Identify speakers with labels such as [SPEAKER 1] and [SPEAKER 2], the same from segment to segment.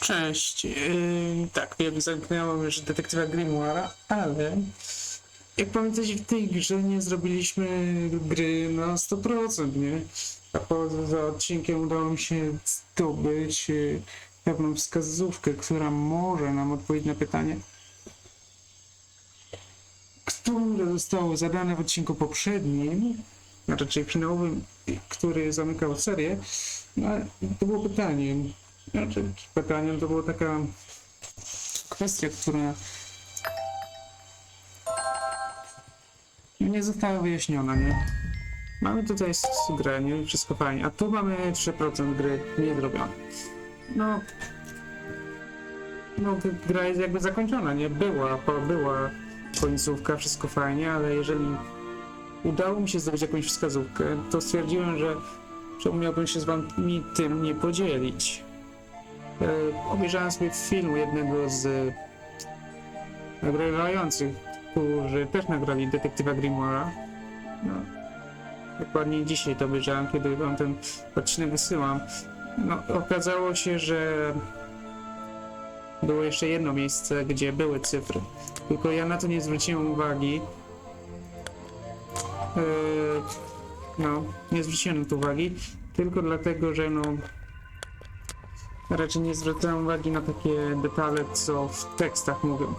[SPEAKER 1] Cześć. Tak, ja zamknąłem już detektywa Grimoire'a, ale jak pamiętacie, w tej grze nie zrobiliśmy gry na 100%, nie? A poza odcinkiem udało mi się zdobyć pewną wskazówkę, która może nam odpowiedzieć na pytanie, które zostało zadane w odcinku poprzednim, a raczej finałowym, który zamykał serię. No, to było pytanie. Znaczy, pytaniem to była taka kwestia, która nie została wyjaśniona, nie? Mamy tutaj grę, nie? Wszystko fajnie, a tu mamy 3% gry niezrobione. No, gra jest jakby zakończona, nie? Była końcówka, wszystko fajnie, ale jeżeli udało mi się zdobyć jakąś wskazówkę, to stwierdziłem, że czemu miałbym się z wami tym nie podzielić. Obejrzałem sobie film jednego z nagrywających, którzy też nagrali detektywa Grimoire'a. No, dokładnie dzisiaj to obejrzałem, kiedy wam ten odcinek wysyłam. No, okazało się, że było jeszcze jedno miejsce, gdzie były cyfry. Tylko ja na to nie zwróciłem uwagi. No, nie zwróciłem na to uwagi, tylko dlatego, że no raczej nie zwracałem uwagi na takie detale, co w tekstach mówią.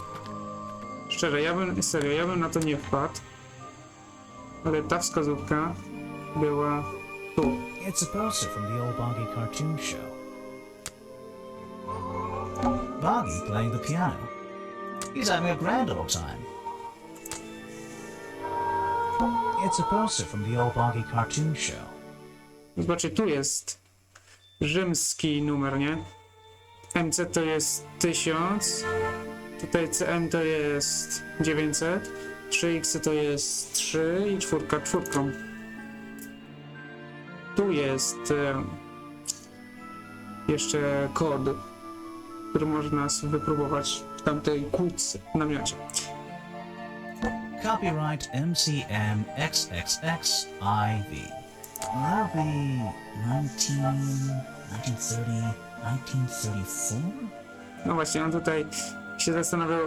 [SPEAKER 1] Szczerze, ja bym na to nie wpadł, ale ta wskazówka była tu.
[SPEAKER 2] It's a poster from the old Boggy cartoon show. Boggy playing the piano. He's having a grand old time. It's a poster from the old Boggy cartoon show.
[SPEAKER 1] Zobaczcie, tu jest rzymski numer, nie? MC to jest 1000, tutaj CM to jest 900, 3X to jest 3 i 4 czwórką. Tu jest jeszcze kod, który można sobie wypróbować w tamtej kłódce w namiocie.
[SPEAKER 2] Copyright MCM XXXIV. That'll be 1930, 1934?
[SPEAKER 1] No właśnie, on tutaj się zastanawiał,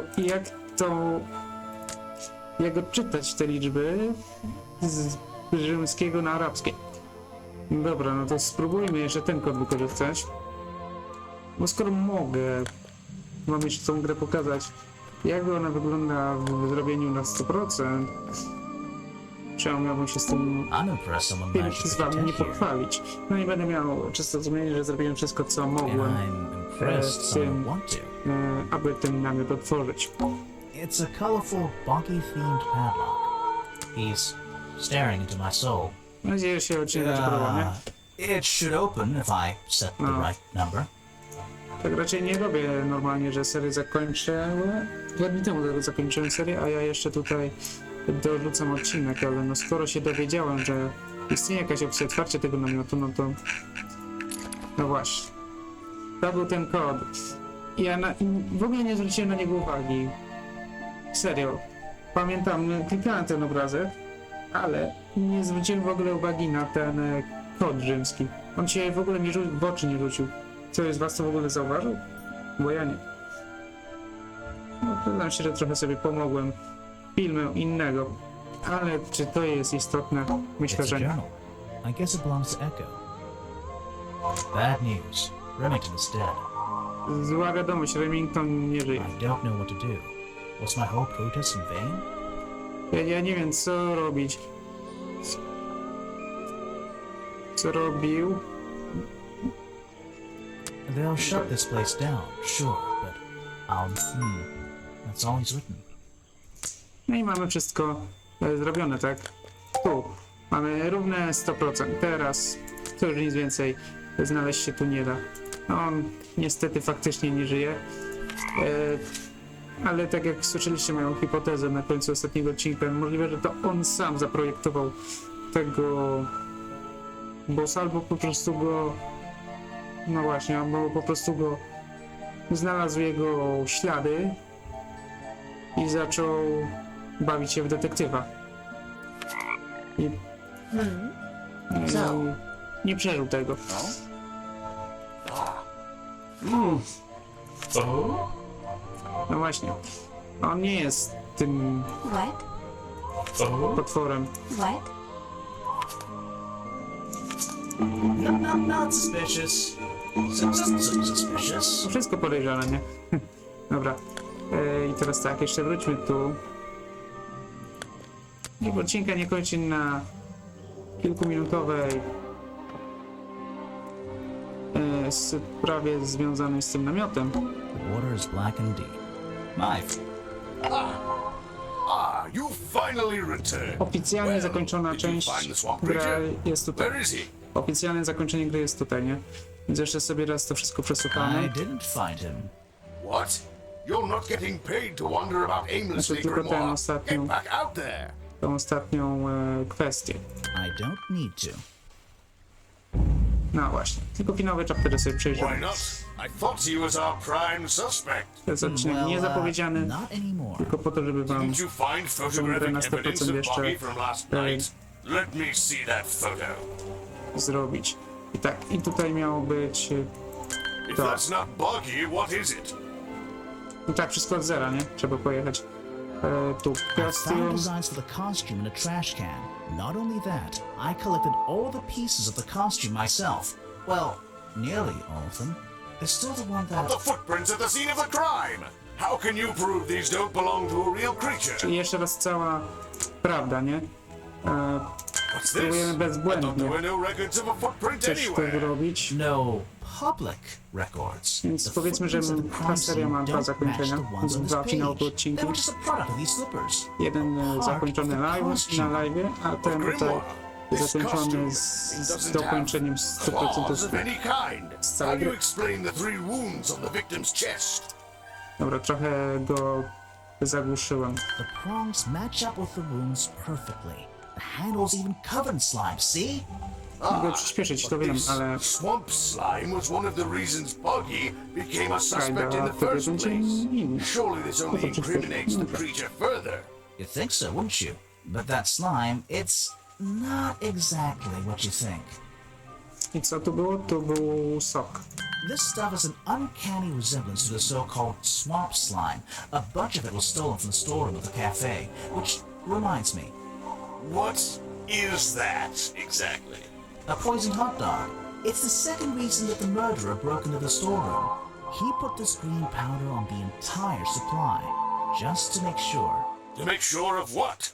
[SPEAKER 1] jak odczytać te liczby z rzymskiego na arabskie. Dobra, no to spróbujmy jeszcze ten kod wykorzystać. Bo skoro mogę wam jeszcze tą grę pokazać, jak ona wygląda w zrobieniu na 100%, czemu miałbym się z tym z wami nie pochwalić? No nie będę miał czysto zrozumienia, że zrobiłem wszystko, co mogłem w tym, aby ten namiot otworzyć.
[SPEAKER 2] It's a colorful, boggy-themed padlock. He's staring into my soul.
[SPEAKER 1] Mam nadzieję, że się odcinek podoba, nie?
[SPEAKER 2] It should open if I set the right number.
[SPEAKER 1] Tak raczej nie robię normalnie, że serię zakończę. 2 dni temu zakończyłem serię, a ja jeszcze tutaj dorzucam odcinek, ale no skoro się dowiedziałem, że istnieje jakaś opcja otwarcia tego namiotu, no to... No właśnie. To był ten kod. Ja w ogóle nie zwróciłem na niego uwagi. Serio. Pamiętam, klikałem ten obrazek, ale nie zwróciłem w ogóle uwagi na ten kod rzymski. On się w ogóle w oczy nie rzucił. Ktoś z was to w ogóle zauważył? Bo ja nie. No, przyznam się, że trochę sobie pomogłem filmem innego, ale czy to jest istotne? Myślę, że nie.
[SPEAKER 2] I guess it belongs to Echo. Bad news. Remington is dead.
[SPEAKER 1] Zła wiadomość, Remington nie żyje.
[SPEAKER 2] I don't know what to do. Was my whole protest in vain?
[SPEAKER 1] Ja nie wiem, co robić. Co robił?
[SPEAKER 2] They'll shut this place down, sure, but that's all he's written.
[SPEAKER 1] No i mamy wszystko zrobione, tak? Tu mamy równe 100%. Teraz to już nic więcej znaleźć się tu nie da. No, on niestety faktycznie nie żyje. Ale tak jak słyszeliście moją hipotezę na końcu ostatniego odcinka, możliwe, że to on sam zaprojektował tego bossa, albo po prostu go... No właśnie, albo po prostu go znalazł jego ślady i zaczął bawić się w detektywa. I nie przeżył tego. No właśnie. On nie jest tym
[SPEAKER 3] What?
[SPEAKER 1] potworem.
[SPEAKER 3] What?
[SPEAKER 2] Not suspicious. Suspicious.
[SPEAKER 1] Wszystko podejrzane, nie? Dobra. I teraz tak, jeszcze wróćmy tu. Niech odcinka nie kończy na kilkuminutowej sprawie związanej z tym namiotem.
[SPEAKER 2] The water is black indeed. My
[SPEAKER 4] You finally returned.
[SPEAKER 1] Oficjalnie zakończona część gry jest tutaj.
[SPEAKER 4] Where is he?
[SPEAKER 1] Oficjalne zakończenie gry jest tutaj, nie? Więc jeszcze sobie raz to wszystko
[SPEAKER 2] I
[SPEAKER 1] przesłuchamy.
[SPEAKER 2] didn't find him.
[SPEAKER 4] What? You're not getting paid to wander about aimlessly,
[SPEAKER 1] tylko tę
[SPEAKER 4] Grimoire.
[SPEAKER 1] ostatnią-
[SPEAKER 4] Get back out there.
[SPEAKER 1] Tą ostatnią kwestię.
[SPEAKER 2] I don't need to.
[SPEAKER 1] No właśnie. Tylko finałowe chaptery sobie
[SPEAKER 4] Why
[SPEAKER 1] przejrzymy.
[SPEAKER 4] not? I thought he was our prime suspect.
[SPEAKER 1] To jest odcinek niezapowiedziany,
[SPEAKER 2] not anymore.
[SPEAKER 1] tylko po to, żeby wam
[SPEAKER 4] Didn't you find
[SPEAKER 1] grę
[SPEAKER 4] photographic
[SPEAKER 1] na 100%
[SPEAKER 4] evidence of
[SPEAKER 1] jeszcze
[SPEAKER 4] Boggy from last night? Let me see that photo.
[SPEAKER 1] zrobić. I tak, i tutaj miało być...
[SPEAKER 4] If
[SPEAKER 1] Tak.
[SPEAKER 4] that's not Boggy, what is it?
[SPEAKER 1] No tak, wszystko od zera, nie? Trzeba pojechać. Tu
[SPEAKER 2] I found
[SPEAKER 1] kostium.
[SPEAKER 2] designs for the costume in a trash can. Not only that, I collected all the pieces of the costume myself. Well, nearly all of them. There's still the one
[SPEAKER 4] The
[SPEAKER 2] that...
[SPEAKER 4] footprints at the scene of the crime. How can you prove these don't belong to a real creature?
[SPEAKER 1] Czyli jeszcze raz cała prawda, nie?
[SPEAKER 4] What's
[SPEAKER 1] Spróbujemy
[SPEAKER 4] this? I thought
[SPEAKER 1] bezbłędnie
[SPEAKER 4] there were no records of a footprint
[SPEAKER 1] coś tu
[SPEAKER 4] anywhere.
[SPEAKER 1] zrobić.
[SPEAKER 2] No public records.
[SPEAKER 1] Więc
[SPEAKER 2] The
[SPEAKER 1] powiedzmy, że
[SPEAKER 2] footprints of the
[SPEAKER 1] ta
[SPEAKER 2] crime
[SPEAKER 1] seria ma
[SPEAKER 2] scene
[SPEAKER 1] dwa
[SPEAKER 2] don't
[SPEAKER 1] zakończenia,
[SPEAKER 2] match the ones on this
[SPEAKER 1] dwa finałowe
[SPEAKER 2] page.
[SPEAKER 1] odcinki.
[SPEAKER 2] They were just a product of these slippers.
[SPEAKER 1] Jeden zakończony na live, a ten tutaj
[SPEAKER 4] Grimoire, this
[SPEAKER 1] zakończony
[SPEAKER 4] costume
[SPEAKER 1] z
[SPEAKER 4] doesn't
[SPEAKER 1] dokończeniem
[SPEAKER 4] have
[SPEAKER 1] 100%
[SPEAKER 4] claws of any kind.
[SPEAKER 1] całej
[SPEAKER 4] How do you
[SPEAKER 1] gry.
[SPEAKER 4] explain the 3 wounds on the victim's chest?
[SPEAKER 1] Dobra, trochę go zagłuszyłem.
[SPEAKER 2] The prongs match up with the wounds perfectly. The handle's even covered in slime, see?
[SPEAKER 1] Mogę przyspieszyć, to wiem,
[SPEAKER 4] This
[SPEAKER 1] ale
[SPEAKER 4] swamp slime was one of the reasons Boggy became a suspect in
[SPEAKER 1] a
[SPEAKER 4] the
[SPEAKER 1] wtedy
[SPEAKER 4] first
[SPEAKER 1] będzie
[SPEAKER 4] place.
[SPEAKER 1] inny.
[SPEAKER 4] Surely this only
[SPEAKER 1] to przyspieszyć.
[SPEAKER 4] incriminates the creature further.
[SPEAKER 2] You think so, wouldn't you? But that slime, it's not exactly what you think.
[SPEAKER 1] I co tu było? Tu był sok.
[SPEAKER 2] This stuff has an uncanny resemblance to the so-called swamp slime. A bunch of it was stolen from the storeroom of the cafe, which reminds me,
[SPEAKER 4] What is that exactly?
[SPEAKER 2] a poisoned hot dog. It's the second reason that the murderer broke into the storeroom. He put this green powder on the entire supply, just to make sure.
[SPEAKER 4] To make sure of what?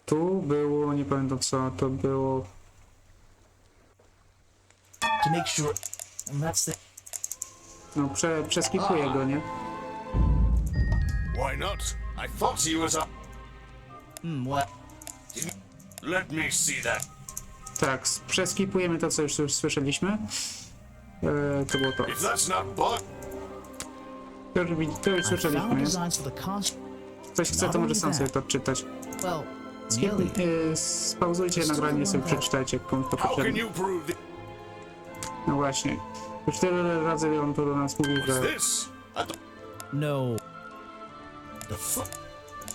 [SPEAKER 1] Tu było, nie pamiętam co, to było...
[SPEAKER 2] To make sure. And that's the.
[SPEAKER 1] No, przeskipuję go, nie?
[SPEAKER 4] Why not? I thought he was a...
[SPEAKER 2] What?
[SPEAKER 4] Let me see that.
[SPEAKER 1] Tak, przeskipujemy to, co już słyszeliśmy. To było to.
[SPEAKER 4] If that's not Bog...
[SPEAKER 1] To już
[SPEAKER 2] I
[SPEAKER 1] słyszeliśmy,
[SPEAKER 2] found
[SPEAKER 1] nie?
[SPEAKER 2] designs for the costume.
[SPEAKER 1] Ktoś chce, to może sam sobie to odczytać.
[SPEAKER 2] Well, nearly.
[SPEAKER 1] Spauzujcie nagranie i sobie przeczytajcie, komuś to
[SPEAKER 4] How can
[SPEAKER 1] potrzebne.
[SPEAKER 4] you prove this?
[SPEAKER 1] No właśnie. Już tyle razy on to do nas mówił,
[SPEAKER 4] What's
[SPEAKER 1] że...
[SPEAKER 4] this? I thought...
[SPEAKER 2] No. The foot.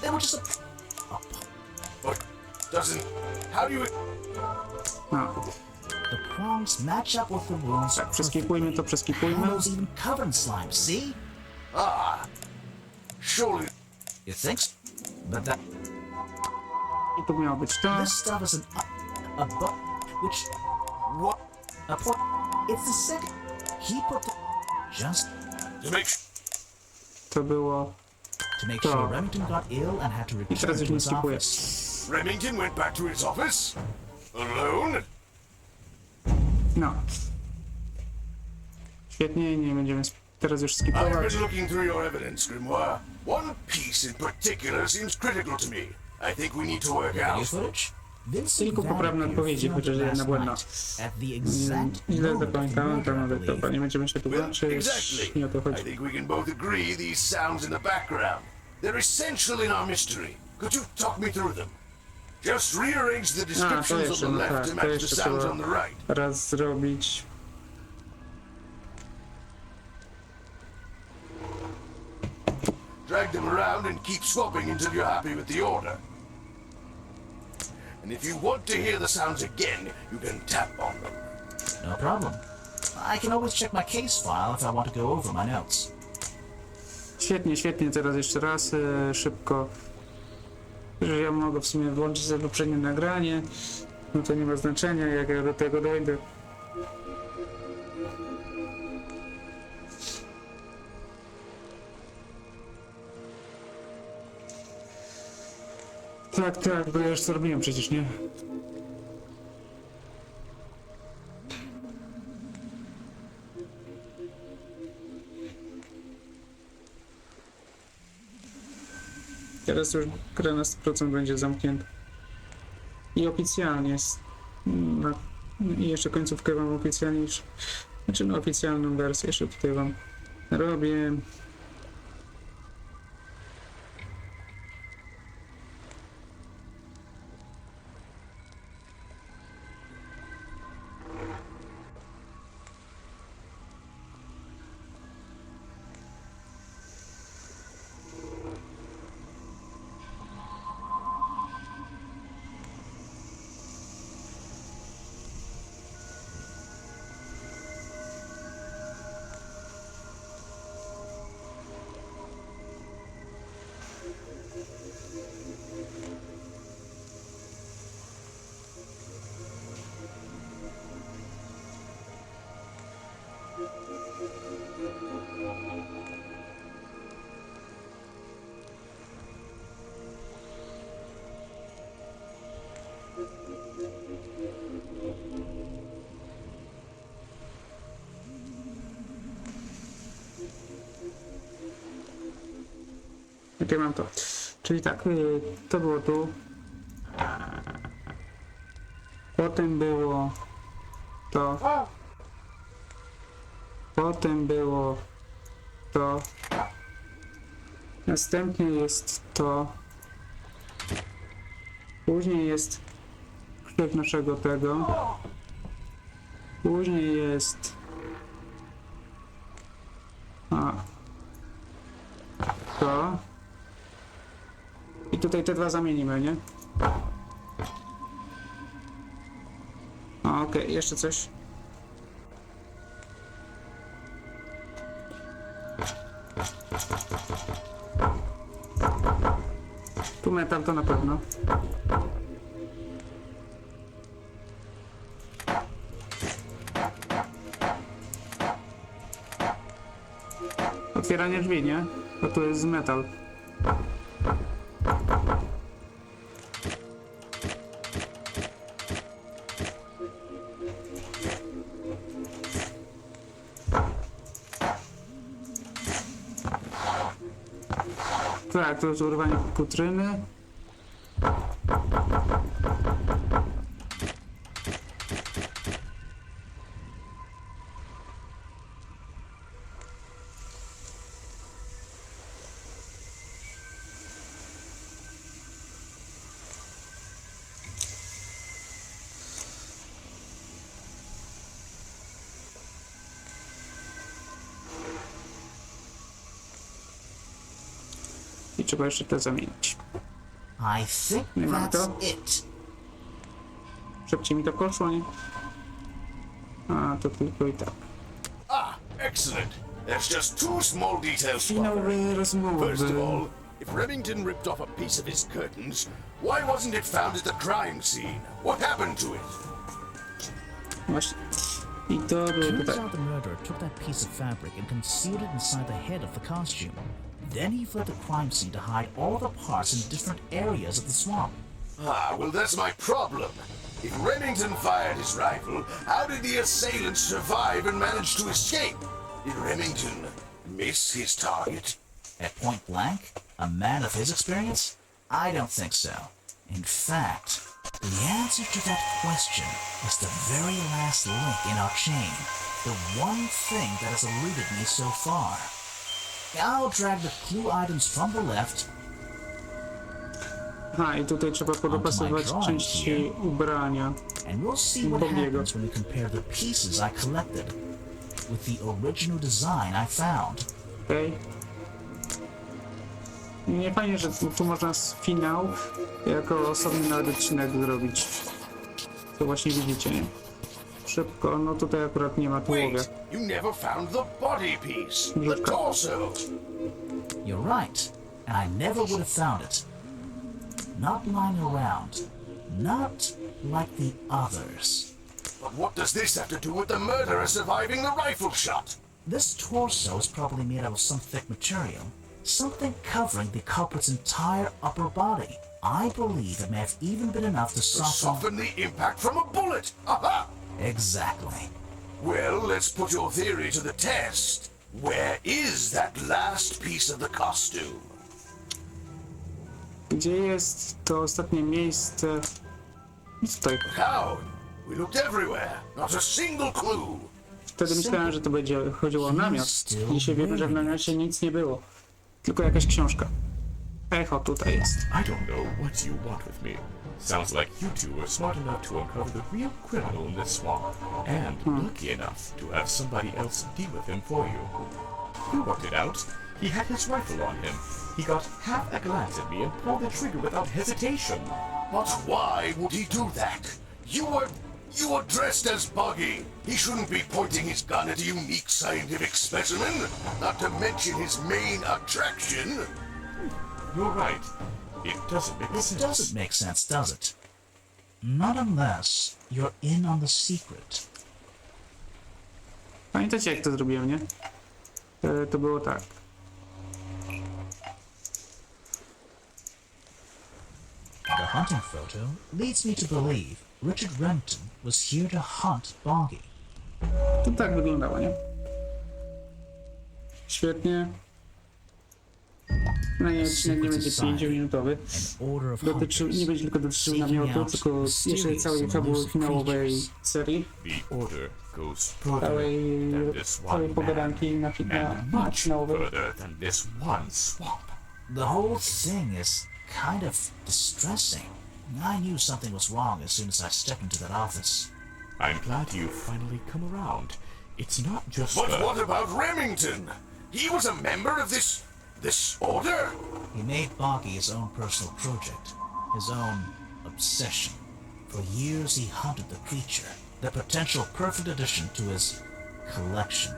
[SPEAKER 2] They were just a.
[SPEAKER 4] But doesn't... How do you...
[SPEAKER 1] No,
[SPEAKER 2] The prongs match up with the wounds.
[SPEAKER 1] tak, przeskipujmy to, przeskipujmy.
[SPEAKER 2] Handle's even covered in slime. See?
[SPEAKER 4] Surely...
[SPEAKER 2] You think? So? But that.
[SPEAKER 1] I tu miało być to.
[SPEAKER 2] This stuff is which
[SPEAKER 4] What?
[SPEAKER 2] a point. It's the second. He put the just
[SPEAKER 4] To make...
[SPEAKER 1] To było...
[SPEAKER 2] to make
[SPEAKER 1] So-
[SPEAKER 2] sure Remington got ill and had to
[SPEAKER 1] I
[SPEAKER 2] return
[SPEAKER 1] teraz
[SPEAKER 2] to
[SPEAKER 1] już nie
[SPEAKER 2] his
[SPEAKER 1] skipuję.
[SPEAKER 2] office.
[SPEAKER 4] Remington went back to his office? Alone?
[SPEAKER 1] No. Świetnie, nie będziemy teraz już
[SPEAKER 4] I've
[SPEAKER 1] skipować.
[SPEAKER 4] been looking through your evidence, Grimoire. One piece in particular seems critical to me. I think we need to work
[SPEAKER 2] Video
[SPEAKER 4] out.
[SPEAKER 2] footage? Vincent
[SPEAKER 1] Tylko poprawne
[SPEAKER 2] Van
[SPEAKER 1] odpowiedzi,
[SPEAKER 2] filmed
[SPEAKER 1] chociaż
[SPEAKER 2] it
[SPEAKER 1] jedna
[SPEAKER 2] last
[SPEAKER 1] błędna.
[SPEAKER 2] night at the exact
[SPEAKER 1] Źle
[SPEAKER 2] moment of the
[SPEAKER 1] zapamiętałem, to
[SPEAKER 2] murder, I
[SPEAKER 1] nawet
[SPEAKER 2] believe.
[SPEAKER 1] to nie będziemy się tu
[SPEAKER 4] Well,
[SPEAKER 1] tłumaczyć.
[SPEAKER 4] exactly.
[SPEAKER 1] Nie o to
[SPEAKER 4] I
[SPEAKER 1] chodzi.
[SPEAKER 4] think we can both agree these sounds in the background. They're essential in our mystery. Could you talk me through them? Just rearrange the
[SPEAKER 1] A, to
[SPEAKER 4] descriptions on
[SPEAKER 1] jeszcze,
[SPEAKER 4] the
[SPEAKER 1] no
[SPEAKER 4] left
[SPEAKER 1] tak,
[SPEAKER 4] to
[SPEAKER 1] to
[SPEAKER 4] match the
[SPEAKER 1] jeszcze
[SPEAKER 4] sounds
[SPEAKER 1] trzeba
[SPEAKER 4] on the right.
[SPEAKER 1] raz zrobić.
[SPEAKER 4] Drag them around and keep swapping until you're happy with the order. And if you want to hear the sounds again, you can tap on them.
[SPEAKER 2] No problem. I can always check my case file if I want to go over my notes.
[SPEAKER 1] Świetnie, świetnie. Teraz jeszcze raz szybko. Że ja mogę w sumie włączyć sobie poprzednie nagranie. No to nie ma znaczenia, jak ja do tego dojdę. Tak, bo ja już to robiłem przecież, nie? Teraz już gra na 100% będzie zamknięta. I oficjalnie jest. I jeszcze końcówkę wam oficjalnie już. Znaczy no oficjalną wersję jeszcze tutaj wam robię. Jak ja mam to. Czyli tak, to było tu. Potem było to. Potem było to. Następnie jest to. Później jest krzyk naszego tego. Później jest. To. I tutaj te dwa zamienimy, nie? Okej, jeszcze coś. Tu metal to na pewno. Otwieranie drzwi, nie? Bo tu jest metal. Tak, to jest urwanie futryny. I trzeba jeszcze to zamienić.
[SPEAKER 2] I think that's it.
[SPEAKER 1] Szybciej mi to poszło, nie? A, to tylko i tak.
[SPEAKER 4] Ah, excellent. There's just two small details to
[SPEAKER 1] Finałowe
[SPEAKER 4] cover. First of
[SPEAKER 1] rozmowy.
[SPEAKER 4] all, if Remington ripped off a piece of his curtains, why wasn't it found at the crime scene? What happened to it?
[SPEAKER 1] Właśnie. I to było
[SPEAKER 2] Turns
[SPEAKER 1] tutaj.
[SPEAKER 2] out the murderer took that piece of fabric and concealed it inside the head of the costume. Then he fled the crime scene to hide all the parts in different areas of the swamp.
[SPEAKER 4] Ah, well, that's my problem. If Remington fired his rifle, how did the assailant survive and manage to escape? Did Remington miss his target?
[SPEAKER 2] At point blank? A man of his experience? I don't think so. In fact, the answer to that question is the very last link in our chain. The one thing that has eluded me so far. I'll drag the clue items from the left.
[SPEAKER 1] Aha, i tutaj trzeba podopasować części ubrania.
[SPEAKER 2] And we'll see what happens when we compare the pieces I collected with the original design I found.
[SPEAKER 1] Okej. Nie fajnie, że tu można finał jako osobny nawet odcinek zrobić. To właśnie widzicie, nie? szybko. No tutaj akurat nie ma tułowia.
[SPEAKER 4] Wait, you never found the body piece, the
[SPEAKER 1] Brzuszka.
[SPEAKER 4] torso.
[SPEAKER 2] You're right, and I never would have found it. Not lying around. Not like the others.
[SPEAKER 4] But what does this have to do with the murderer surviving the rifle shot?
[SPEAKER 2] This torso is probably made out of some thick material. Something covering the culprit's entire upper body. I believe it may have even been enough to
[SPEAKER 4] To
[SPEAKER 2] soften...
[SPEAKER 4] soften the impact from a bullet. Aha!
[SPEAKER 2] Exactly.
[SPEAKER 4] Well, let's put your theory to the test. Where is that last piece of the costume?
[SPEAKER 1] Gdzie jest to ostatnie miejsce? Tutaj.
[SPEAKER 4] How? We looked everywhere. Not a single clue.
[SPEAKER 1] Wtedy myślałem, że to będzie chodziło o namiot. Dzisiaj wiemy, że w namiocie nic nie było. Tylko jakaś książka. Echo tutaj jest.
[SPEAKER 3] I don't know what you want with me. Sounds like you two were smart enough to uncover the real criminal in this swamp, and lucky enough to have somebody else deal with him for you. We worked it out. He had his rifle on him. He got half a glance at me and pulled the trigger without hesitation.
[SPEAKER 4] But why would he do that? You were dressed as Buggy. He shouldn't be pointing his gun at a unique scientific specimen, not to mention his main attraction.
[SPEAKER 3] You're right. It doesn't make
[SPEAKER 2] It
[SPEAKER 3] sense.
[SPEAKER 2] doesn't make sense, does it? Not unless you're in on the secret.
[SPEAKER 1] Pamiętacie, jak to zrobiłem, nie? To było tak.
[SPEAKER 2] The hunting photo leads me to believe Richard Remington was here to hunt Bongi.
[SPEAKER 1] To tak wyglądało, nie? Świetnie. No nie, odcinek nie będzie 5-minutowy.
[SPEAKER 2] An order of
[SPEAKER 1] Nie
[SPEAKER 2] hunters
[SPEAKER 1] będzie tylko dotyczył
[SPEAKER 2] seeking
[SPEAKER 1] namiotu,
[SPEAKER 2] out
[SPEAKER 1] tylko jeszcze
[SPEAKER 2] mysterious
[SPEAKER 1] całej
[SPEAKER 2] and
[SPEAKER 1] fabuły
[SPEAKER 2] elusive
[SPEAKER 1] finałowej
[SPEAKER 2] creatures.
[SPEAKER 1] serii.
[SPEAKER 3] The order goes further
[SPEAKER 1] Całej,
[SPEAKER 3] than this
[SPEAKER 1] całej
[SPEAKER 3] one
[SPEAKER 1] pogadanki
[SPEAKER 3] man,
[SPEAKER 1] na
[SPEAKER 3] and much
[SPEAKER 1] finałowej.
[SPEAKER 3] further than this one swamp.
[SPEAKER 2] The whole thing is kind of distressing. I knew something was wrong as soon as I stepped into that office.
[SPEAKER 3] I'm glad you've finally come around. It's not just
[SPEAKER 4] But what about Remington? He was a member of this order?
[SPEAKER 2] He made Bongi his own personal project, his own obsession. For years he hunted the creature, the potential perfect addition to his collection.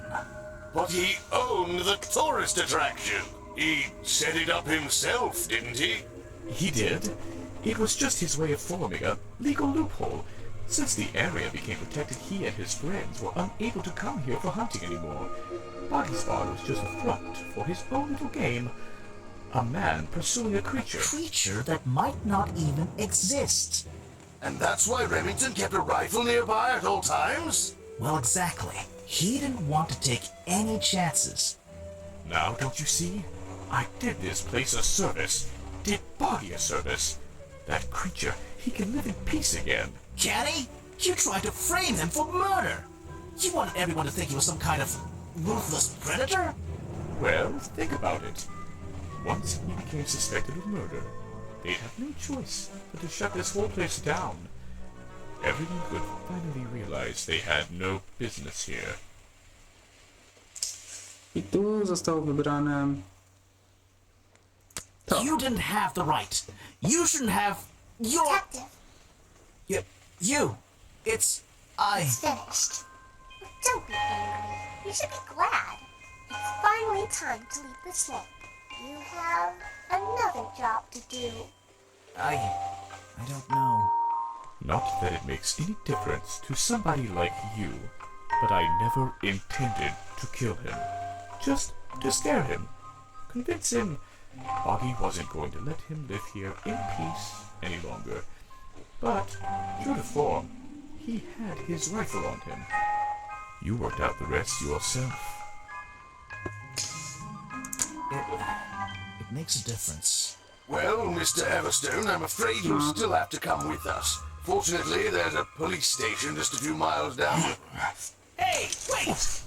[SPEAKER 4] But he owned the tourist attraction. He set it up himself, didn't he?
[SPEAKER 3] He did. It was just his way of forming a legal loophole. Since the area became protected, he and his friends were unable to come here for hunting anymore. Boggy's Farm was just a front for his own little game. A man pursuing a creature.
[SPEAKER 2] Creature that might not even exist.
[SPEAKER 4] And that's why Remington kept a rifle nearby at all times?
[SPEAKER 2] Well, exactly. He didn't want to take any chances.
[SPEAKER 3] Now, don't you see? I did this place a service. Did Boggy a service. That creature, he can live in peace again.
[SPEAKER 2] Can he? You tried to frame him for murder. You wanted everyone to think he was some kind of ruthless predator?
[SPEAKER 3] Well, think about it. Once he became suspected of murder, they'd have no choice but to shut this whole place down. Everyone could finally realize they had no business here.
[SPEAKER 1] I tu zostało wybrane to.
[SPEAKER 2] You didn't have the right. You shouldn't have your...
[SPEAKER 5] Detective,
[SPEAKER 2] You. It's... I...
[SPEAKER 5] it's finished. Don't be angry. You should be glad. It's finally time to leave the swamp. You have another job to do.
[SPEAKER 2] I don't know.
[SPEAKER 3] Not that it makes any difference to somebody like you, but I never intended to kill him. Just to scare him. Convince him Boggy wasn't going to let him live here in peace any longer. But, true to form, he had his rifle on him. You worked out the rest yourself.
[SPEAKER 2] It makes a difference.
[SPEAKER 4] Well, Mr. Everstone, I'm afraid you'll still have to come with us. Fortunately, there's a police station just a few miles down.
[SPEAKER 2] Hey, wait!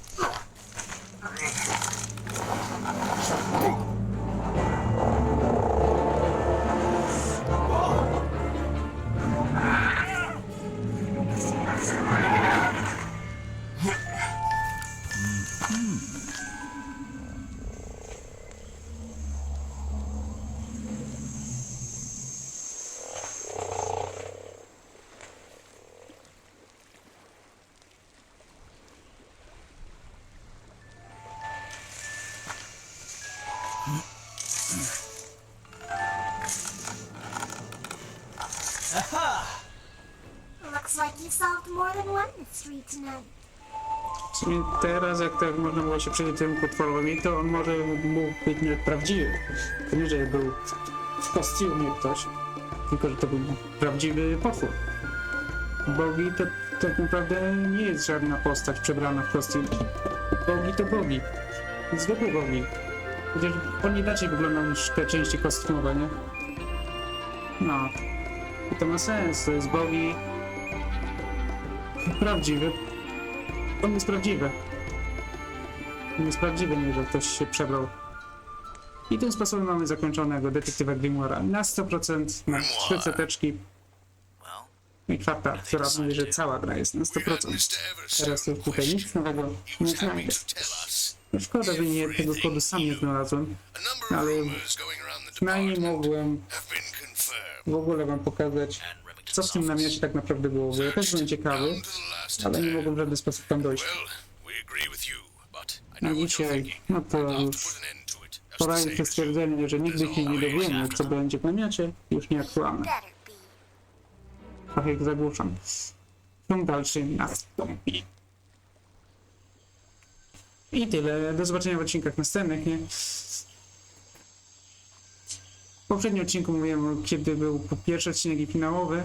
[SPEAKER 5] mystery tonight.
[SPEAKER 1] W sumie teraz, jak tak można było się przyjrzeć temu potworowi, to on może mógł być prawdziwy. To nie, że był w kostiumie ktoś, tylko że to był prawdziwy potwór. Bogi to tak naprawdę nie jest żadna postać przebrana w kostium. Bogi to bogi. Zwykłe bogi. Chociaż on inaczej wygląda niż te części kostiumowe, nie? No. I to ma sens, to jest bogi prawdziwy. On jest prawdziwy. On jest prawdziwy, nie, że ktoś się przebrał. I tym sposobem mamy zakończonego detektywa Grimoire'a. Na 100%, na 3 seteczki. I czwarta, która mówi, że cała gra jest na 100%. Teraz już tutaj nic nowego nie znajdę. No szkoda, że nie tego kodu sam nie znalazłem, ale przynajmniej mogłem w ogóle wam pokazać, co w tym namiocie tak naprawdę było, bo ja też byłem ciekawy, ale nie mogłem w żaden sposób tam dojść. A dzisiaj, no to już porańcze stwierdzenie, że nigdy się nie dowiemy, co będzie w namiocie, już nieaktualne.
[SPEAKER 5] Better be.
[SPEAKER 1] Trochę ich zagłuszam. Ciąg dalszy nastąpi. I tyle. Do zobaczenia w odcinkach następnych, nie? W poprzednim odcinku mówiłem, kiedy był pierwszy odcinek i finałowy.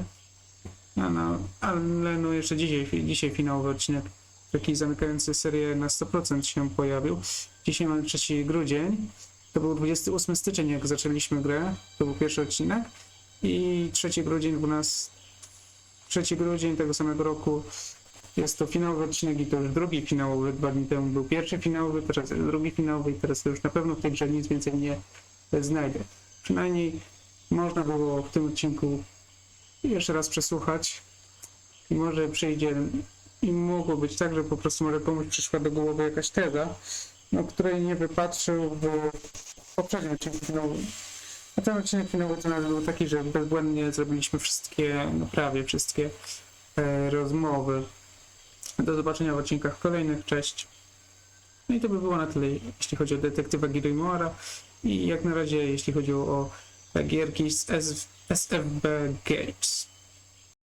[SPEAKER 1] Ale no jeszcze dzisiaj finałowy odcinek, taki zamykający serię na 100% się pojawił. Dzisiaj mamy 3 grudzień. To był 28 styczeń, jak zaczęliśmy grę. To był pierwszy odcinek. I 3 grudzień tego samego roku jest to finałowy odcinek i to już drugi finałowy. 2 dni temu był pierwszy finałowy, teraz jest drugi finałowy i teraz to już na pewno w tej grze nic więcej nie znajdę. Przynajmniej można było w tym odcinku jeszcze raz przesłuchać i może przyjdzie i mogło być tak, że po prostu może komuś przyszła do głowy jakaś teza, no, której nie wypatrzył w poprzednim odcinku finałowym. A ten odcinek finałowy to nawet był taki, że bezbłędnie zrobiliśmy wszystkie, no prawie wszystkie rozmowy. Do zobaczenia w odcinkach kolejnych. Cześć. No i to by było na tyle, jeśli chodzi o detektywa Grimoire'a i jak na razie, jeśli chodzi o gierki z SFB Games.